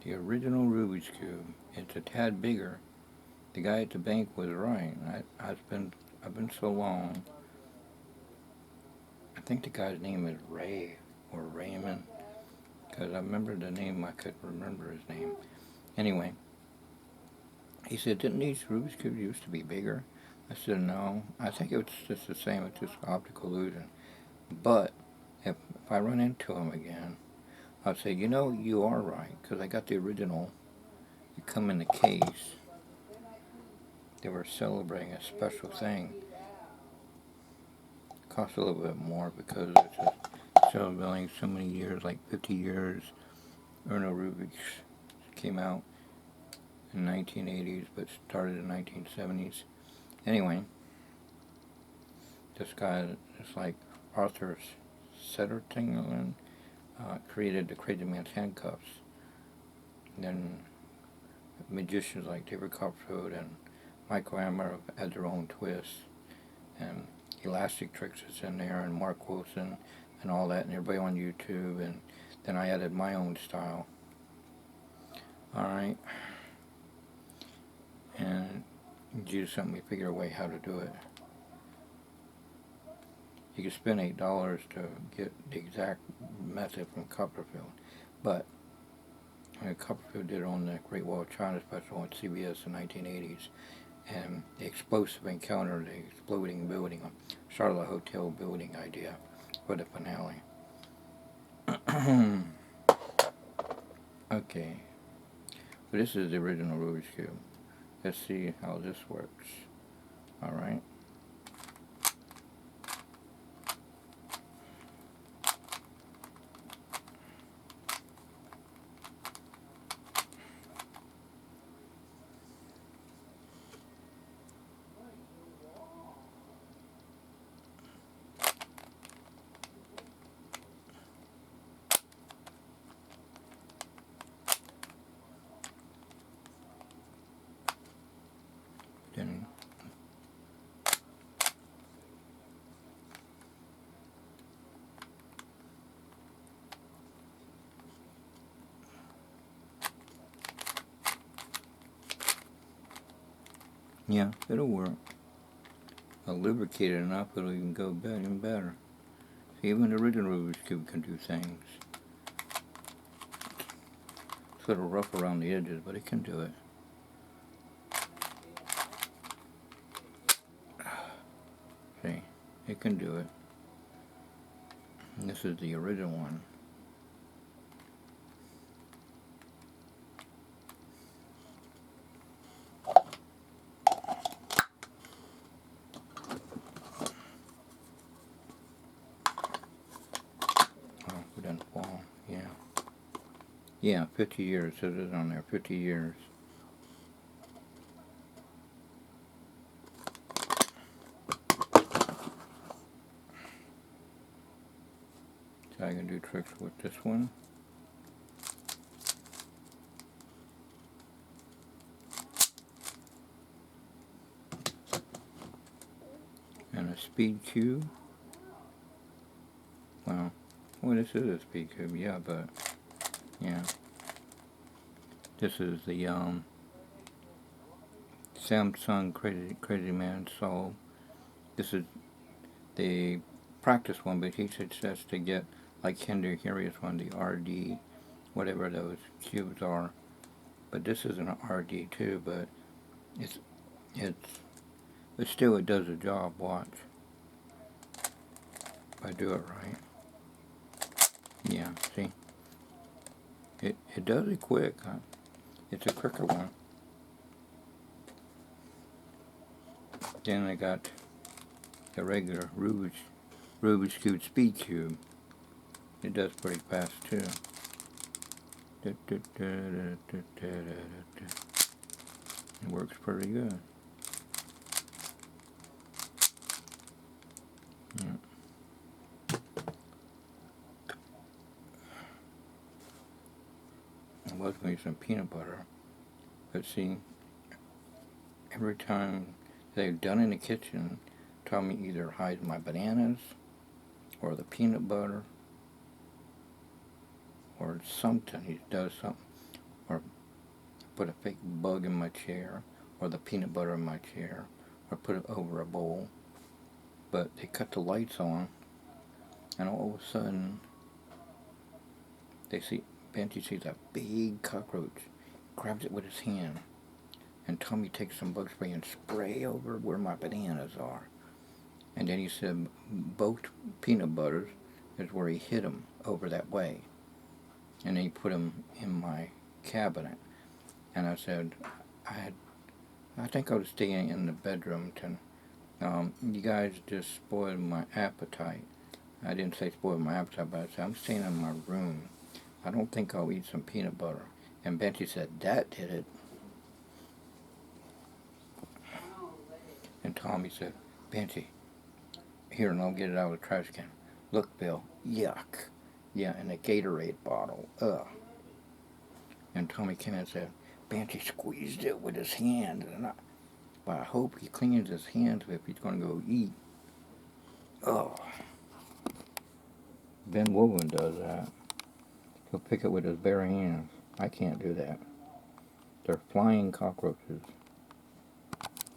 The original Rubik's Cube. It's a tad bigger. The guy at the bank was right. I've been so long. I think the guy's name is Ray or Raymond, because I remember the name. I couldn't remember his name. Anyway, he said, "Didn't these Rubik's Cubes used to be bigger?" I said, "No. I think it was just the same. It's just optical illusion. But if I run into him again, I'll say, you know, you are right, because I got the original. It come in the case. They were celebrating a special thing. It cost a little bit more because it's a celebrating so many years, like 50 years. Erno Rubik's came out in 1980s, but started in 1970s. Anyway, this guy, it's like Arthur Settertingland, created the Crazy Man's handcuffs. And then magicians like David Copperfield and Michael Hammer had their own twists, and Elastic Tricks is in there, and Mark Wilson, and all that, and everybody on YouTube, and then I added my own style. Alright, and you just helped me figure a way how to do it. You can spend $8 to get the exact method from Copperfield, but Copperfield did it on the Great Wall of China special on CBS in the 1980s, and the explosive encounter, the exploding building, Charlotte Hotel building idea for the finale. Okay, so this is the original Rubik's Cube. Let's see how this works. Alright. Then yeah, it'll work. I'll lubricate it enough, it'll even go even better. See, even the original Rubik's Cube can do things. It's a little rough around the edges, but it can do it. See, it can do it. And this is the original one. Oh, we didn't fall. Yeah. Yeah, 50 years. It is on there. 50 years. So I can do tricks with this one. And a speed cube. Well, this is a speed cube, yeah, but yeah. This is the Samsung Crazy Man Soul. This is the practice one, but he says to get like Kinder Curious one, the RD, whatever those cubes are. But this is an RD too, but but still it does the job. Watch. If I do it right. Yeah, see? It does it quick. It's a quicker one. Then I got the regular Rubik's Cube Speed Cube. It does pretty fast too. It works pretty good. Yeah. I was going to use some peanut butter, but see, every time they've done in the kitchen, Tommy either hides my bananas or the peanut butter or something. He does something, or put a fake bug in my chair, or the peanut butter in my chair, or put it over a bowl. But they cut the lights on, and all of a sudden, Benji sees a big cockroach, grabs it with his hand, and Tommy takes some bug spray and spray over where my bananas are. And then he said both peanut butters is where he hid them over that way. And then he put them in my cabinet. And I said, I think I was staying in the bedroom you guys just spoiled my appetite. I didn't say spoiled my appetite, but I said, I'm staying in my room. I don't think I'll eat some peanut butter. And Benji said, that did it. And Tommy said, Benji, here, and I'll get it out of the trash can. Look, Bill, yuck. Yeah, and a Gatorade bottle, ugh. And Tommy came in and said, Benji squeezed it with his hand. But I hope he cleans his hands if he's going to go eat. Oh. Ben Woven does that. He'll pick it with his bare hands. I can't do that. They're flying cockroaches.